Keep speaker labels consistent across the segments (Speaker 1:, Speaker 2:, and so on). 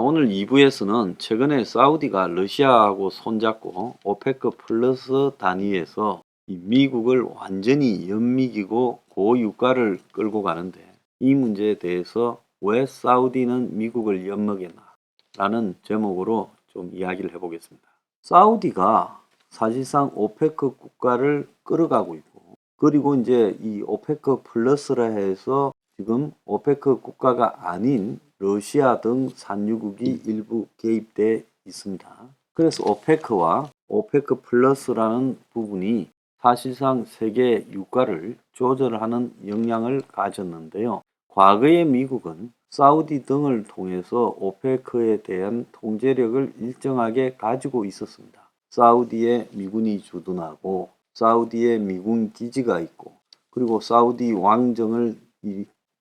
Speaker 1: 오늘 2부에서는 최근에 사우디가 러시아하고 손잡고 오페크 플러스 단위에서 이 미국을 완전히 연미기고 고유가를 끌고 가는데 이 문제에 대해서 왜 사우디는 미국을 엿먹였나 라는 제목으로 좀 이야기를 해보겠습니다. 사우디가 사실상 오페크 국가를 끌어가고 있고 그리고 이제 이 오페크 플러스라 해서 지금 오페크 국가가 아닌 러시아 등 산유국이 일부 개입돼 있습니다. 그래서 오페크와 오페크 플러스라는 부분이 사실상 세계 유가를 조절하는 역량을 가졌는데요. 과거의 미국은 사우디 등을 통해서 오페크에 대한 통제력을 일정하게 가지고 있었습니다. 사우디에 미군이 주둔하고 사우디에 미군 기지가 있고 그리고 사우디 왕정을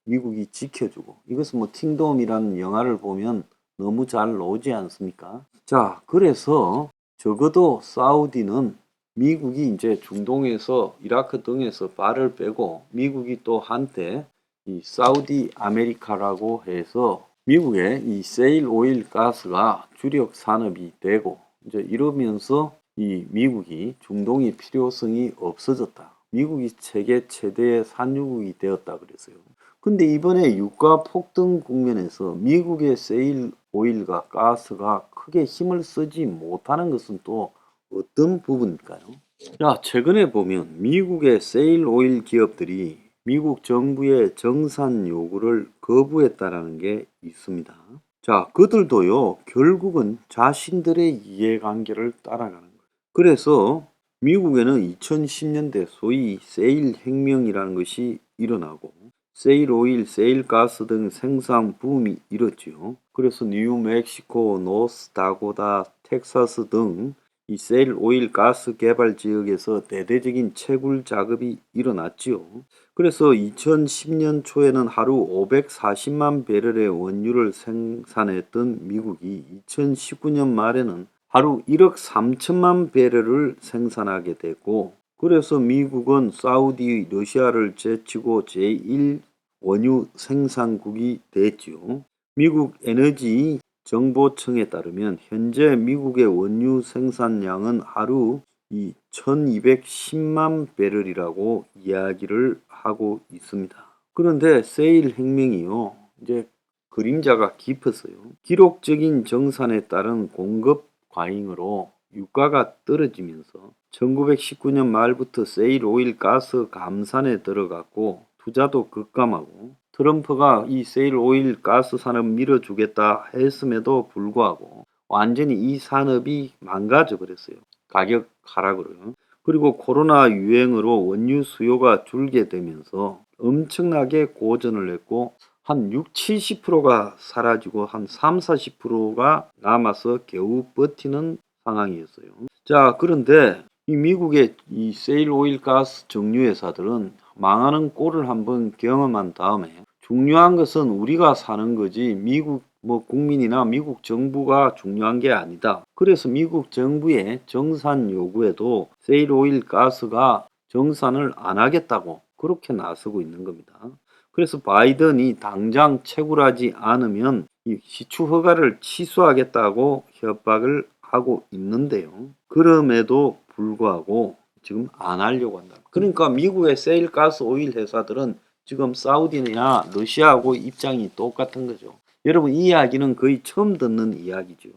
Speaker 1: 미국이 지켜주고 이것은 뭐 킹덤이라는 영화를 보면 너무 잘 나오지 않습니까? 자, 그래서 적어도 사우디는 미국이 이제 중동에서 이라크 등에서 발을 빼고 미국이 또 한때 이 사우디 아메리카라고 해서 미국의 이 세일 오일 가스가 주력 산업이 되고 이제 이러면서 이 미국이 중동의 필요성이 없어졌다. 미국이 세계 최대의 산유국이 되었다 그랬어요. 근데 이번에 유가 폭등 국면에서 미국의 세일 오일과 가스가 크게 힘을 쓰지 못하는 것은 또 어떤 부분일까요? 자, 최근에 보면 미국의 세일 오일 기업들이 미국 정부의 정산 요구를 거부했다라는 게 있습니다. 자, 그들도요, 결국은 자신들의 이해관계를 따라가는 거예요. 그래서 미국에는 2010년대 소위 세일 혁명이라는 것이 일어나고 세일 오일, 세일 가스 등 생산 붐이 일었지요. 그래서 뉴멕시코, 노스다코타, 텍사스 등 이 세일 오일 가스 개발 지역에서 대대적인 채굴 작업이 일어났지요. 그래서 2010년 초에는 하루 540만 배럴의 원유를 생산했던 미국이 2019년 말에는 하루 1억 3천만 배럴을 생산하게 되고 그래서 미국은 사우디, 러시아를 제치고 제1 원유 생산국이 됐지요. 미국 에너지 정보청에 따르면 현재 미국의 원유 생산량은 하루 1210만 배럴이라고 이야기를 하고 있습니다. 그런데 세일 혁명이요. 이제 그림자가 깊었어요. 기록적인 정산에 따른 공급 과잉으로 유가가 떨어지면서 1919년 말부터 세일 오일 가스 감산에 들어갔고 투자도 급감하고 트럼프가 이 세일 오일 가스 산업 밀어주겠다 했음에도 불구하고 완전히 이 산업이 망가져 버렸어요. 가격 하락으로요. 그리고 코로나 유행으로 원유 수요가 줄게 되면서 엄청나게 고전을 했고 한 6, 70%가 사라지고 한 3, 40%가 남아서 겨우 버티는 상황이었어요. 자, 그런데 이 미국의 이 세일 오일 가스 정유 회사들은 망하는 꼴을 한번 경험한 다음에 중요한 것은 우리가 사는 거지 미국 국민이나 미국 정부가 중요한 게 아니다. 그래서 미국 정부의 정산 요구에도 세일 오일 가스가 정산을 안 하겠다고 그렇게 나서고 있는 겁니다. 그래서 바이든이 당장 채굴하지 않으면 이 시추 허가를 취소하겠다고 협박을 하고 있는데요. 그럼에도 불구하고 지금 안 하려고 한다. 그러니까 미국의 세일 가스 오일 회사들은 지금 사우디나 러시아하고 입장이 똑같은 거죠. 여러분 이 이야기는 거의 처음 듣는 이야기죠.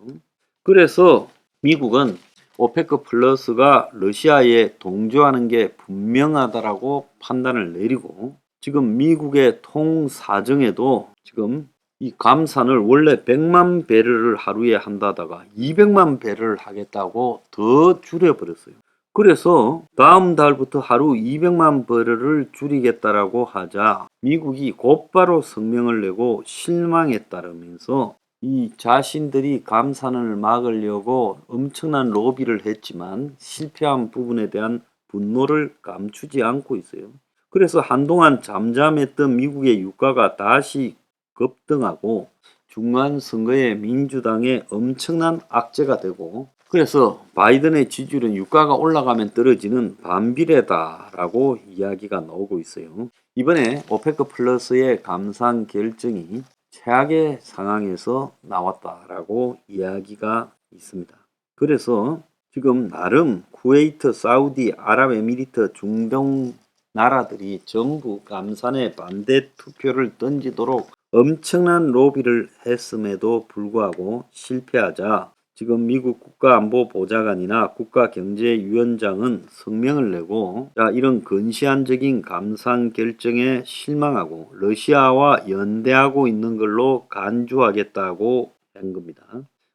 Speaker 1: 그래서 미국은 오페크 플러스가 러시아에 동조하는 게 분명하다라고 판단을 내리고 지금 미국의 통사정에도 지금 이 감산을 원래 100만 배럴을 하루에 한다다가 200만 배럴을 하겠다고 더 줄여버렸어요. 그래서 다음 달부터 하루 200만 배럴을 줄이겠다라고 하자 미국이 곧바로 성명을 내고 실망했다면서 이 자신들이 감산을 막으려고 엄청난 로비를 했지만 실패한 부분에 대한 분노를 감추지 않고 있어요. 그래서 한동안 잠잠했던 미국의 유가가 다시 급등하고 중간 선거에 민주당의 엄청난 악재가 되고 그래서 바이든의 지지율은 유가가 올라가면 떨어지는 반비례다라고 이야기가 나오고 있어요. 이번에 오페크 플러스의 감산 결정이 최악의 상황에서 나왔다라고 이야기가 있습니다. 그래서 지금 나름 쿠웨이트, 사우디, 아랍에미리트, 중동 나라들이 전부 감산에 반대 투표를 던지도록 엄청난 로비를 했음에도 불구하고 실패하자 지금 미국 국가안보보좌관이나 국가경제위원장은 성명을 내고 이런 근시안적인 감산 결정에 실망하고 러시아와 연대하고 있는 걸로 간주하겠다고 한 겁니다.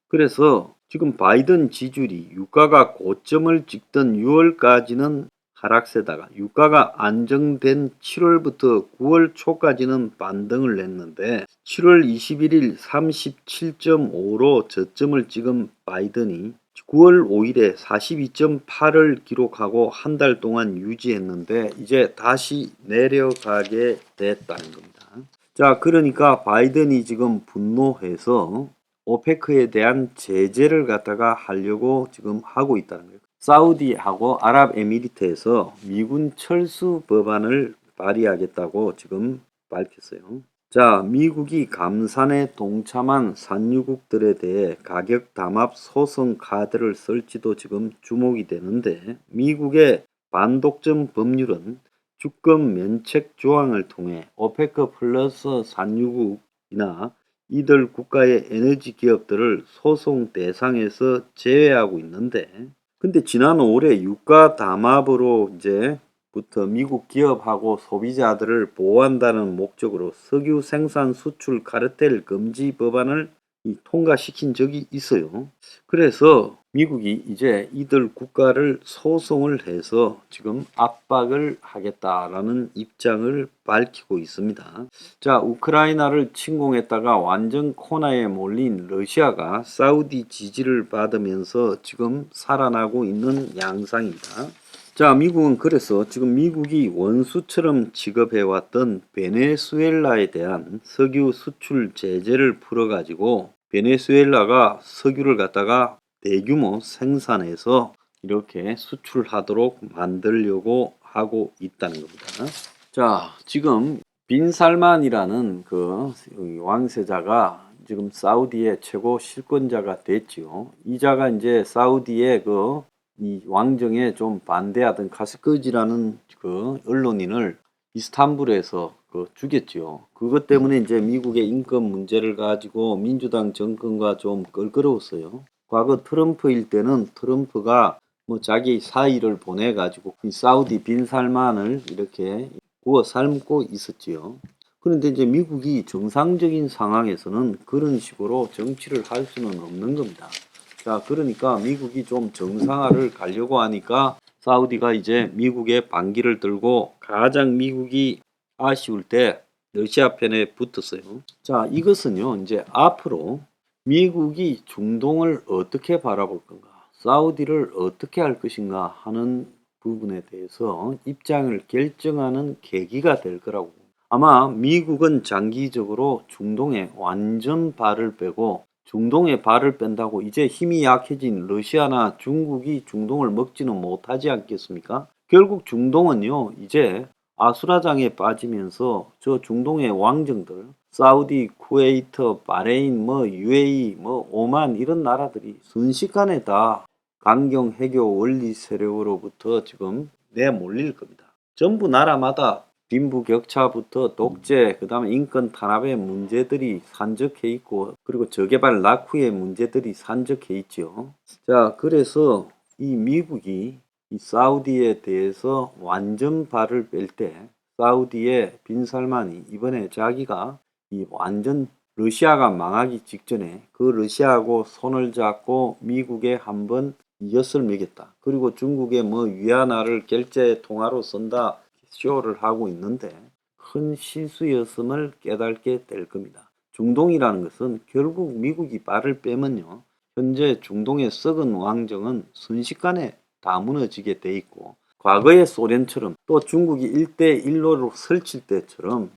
Speaker 1: 그래서 지금 바이든 지지율이 유가가 고점을 찍던 6월까지는 하락세다가 유가가 안정된 7월부터 9월 초까지는 반등을 냈는데 7월 21일 37.5로 저점을 찍은 바이든이 9월 5일에 42.8을 기록하고 한 달 동안 유지했는데 이제 다시 내려가게 됐다는 겁니다. 자, 그러니까 바이든이 지금 분노해서 오페크에 대한 제재를 갖다가 하려고 지금 하고 있다는 거예요. 사우디하고 아랍에미리트에서 미군 철수 법안을 발의하겠다고 지금 밝혔어요. 자, 미국이 감산에 동참한 산유국들에 대해 가격 담합 소송 카드를 쓸지도 지금 주목이 되는데 미국의 반독점 법률은 주권 면책 조항을 통해 오페크 플러스 산유국이나 이들 국가의 에너지 기업들을 소송 대상에서 제외하고 있는데 근데 지난 올해 유가 담합으로 부터 미국 기업하고 소비자들을 보호한다는 목적으로 석유 생산 수출 카르텔 금지 법안을 통과시킨 적이 있어요. 그래서 미국이 이제 이들 국가를 소송을 해서 지금 압박을 하겠다라는 입장을 밝히고 있습니다. 자, 우크라이나를 침공했다가 완전 코너에 몰린 러시아가 사우디 지지를 받으면서 지금 살아나고 있는 양상입니다. 자, 미국은 그래서 지금 미국이 원수처럼 취급해왔던 베네수엘라에 대한 석유 수출 제재를 풀어가지고 베네수엘라가 석유를 갖다가 대규모 생산해서 이렇게 수출하도록 만들려고 하고 있다는 겁니다. 자, 지금 빈살만이라는 그 왕세자가 지금 사우디의 최고 실권자가 됐지요. 이자가 이제 사우디의 이 왕정에 좀 반대하던 카스커지라는 그 언론인을 이스탄불에서 죽였지요. 그것 때문에 이제 미국의 인권 문제를 가지고 민주당 정권과 좀 껄끄러웠어요. 과거 트럼프일 때는 트럼프가 자기 사의를 보내 가지고 사우디 빈살만을 이렇게 구워 삶고 있었지요. 그런데 이제 미국이 정상적인 상황에서는 그런 식으로 정치를 할 수는 없는 겁니다. 자, 그러니까 미국이 좀 정상화를 가려고 하니까 사우디가 이제 미국의 반기를 들고 가장 미국이 아쉬울 때 러시아 편에 붙었어요. 자, 이것은요, 이제 앞으로 미국이 중동을 어떻게 바라볼 건가, 사우디를 어떻게 할 것인가 하는 부분에 대해서 입장을 결정하는 계기가 될 거라고. 아마 미국은 장기적으로 중동에 완전 발을 빼고 중동에 발을 뺀다고 이제 힘이 약해진 러시아나 중국이 중동을 먹지는 못하지 않겠습니까? 결국 중동은요, 이제 아수라장에 빠지면서 저 중동의 왕정들, 사우디, 쿠웨이트, 바레인, UAE, 오만 이런 나라들이 순식간에 다 강경 해교 원리 세력으로부터 지금 내몰릴 겁니다. 전부 나라마다 빈부격차부터 독재, 그 다음에 인권 탄압의 문제들이 산적해 있고 그리고 저개발 낙후의 문제들이 산적해 있죠. 자, 그래서 이 미국이 이 사우디에 대해서 완전 발을 뺄 때 사우디의 빈살만이 이번에 자기가 이 완전 러시아가 망하기 직전에 그 러시아하고 손을 잡고 미국에 한번 엿을 먹였다. 그리고 중국에 위안화를 결제 통화로 쓴다 쇼를 하고 있는데 큰 실수였음을 깨닫게 될 겁니다. 중동이라는 것은 결국 미국이 발을 빼면요, 현재 중동의 썩은 왕정은 순식간에 다 무너지게 돼 있고 과거의 소련처럼 또 중국이 1대1로 설칠 때처럼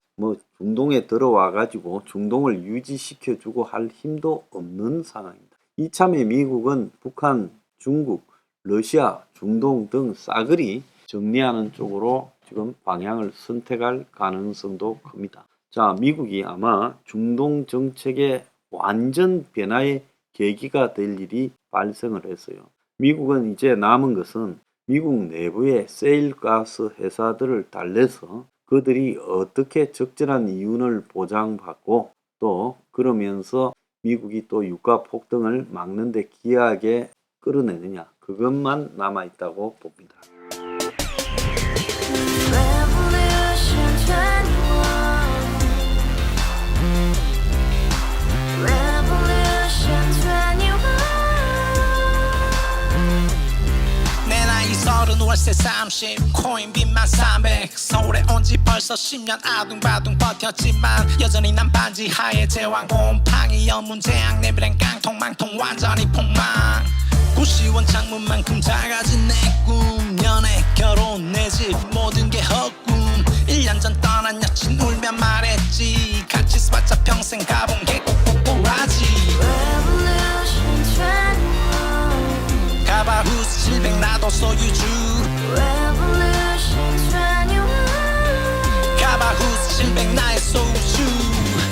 Speaker 1: 중동에 들어와 가지고 중동을 유지시켜 주고 할 힘도 없는 상황입니다. 이참에 미국은 북한, 중국, 러시아, 중동 등 싸그리 정리하는 쪽으로 지금 방향을 선택할 가능성도 큽니다. 자, 미국이 아마 중동 정책의 완전 변화의 계기가 될 일이 발생을 했어요. 미국은 이제 남은 것은 미국 내부의 세일가스 회사들을 달래서 그들이 어떻게 적절한 이윤을 보장받고 또 그러면서 미국이 또 유가 폭등을 막는 데 기여하게 끌어내느냐, 그것만 남아있다고 봅니다.
Speaker 2: 월세 30 코인빚만 300 서울에 온지 벌써 10년 아둥바둥 버텼지만 여전히 난 반지 하에 제왕 곰팡이 연문제약 내비랑 깡통망통 완전히 폭망 90원 창문만큼 작아진 내 꿈 연애 결혼 내 집 모든 게 헛꿈 1년 전 떠난 여친 울며 말했지 같이 써봤자 평생 가본 게 꼭꼭꼭하지 가바후스 700 나도 소유주 가바후스 700 나의 소유주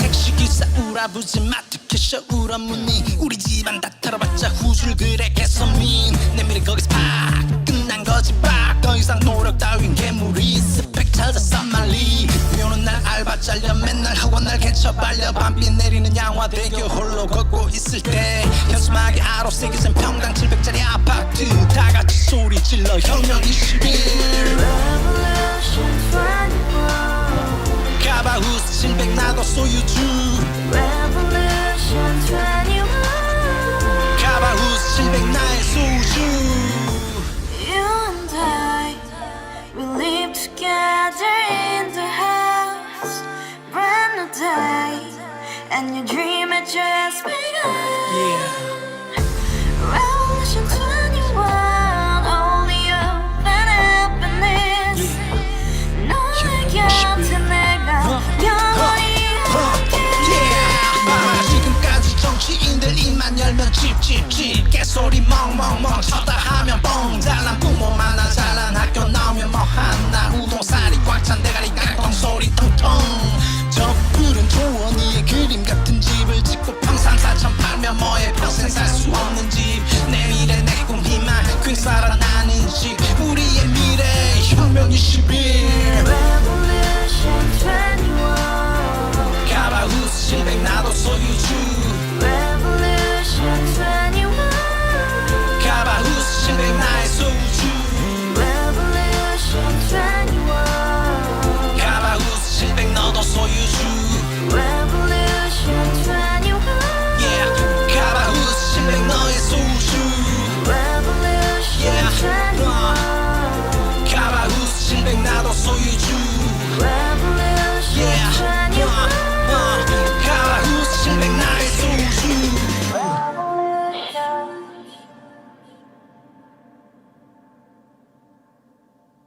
Speaker 2: 택시기사 우라부지 마트 캐셔 우라무늬 우리 집안 다 털어봤자 후줄 그래 개선민 내 미래 거기서 팍 끝난 거지 팍더 이상 노력 따윈 괴물이 스펙 찾아 산말리 비오는 날 알바 잘려 맨날 학원 날 개쳐 발려 밤비 내리는 양화대교 홀로 걷고 있을 때 현수막에 아로 새겨진 평당 700짜리 아파트 다같이 소리 질러 혁명 21 가바후스 700 나도 소유주 가바후스 700 나의 소유주
Speaker 3: Together in the house, brand new day, and your dream had just begun. Revolution 21, only hope and happiness. 너의 곁에 내가 영원히 함께.
Speaker 2: 지금까지 정치인들 입만 열면 찝찝찝 개소리 멍멍멍 쳤다 하면 뻥 잘난 부모 만나 잘난 학교 나오면 뭐 하나 우동살이 꽉 찬 대가리 깡통 소리 텅텅 저 푸른 초원위에 그림 같은 집을 짓고 평상 4천 팔면 뭐해 평생 살 수 없는 집 내 미래 내 꿈 희망 퀸 살아나는 집 우리의 미래 혁명 21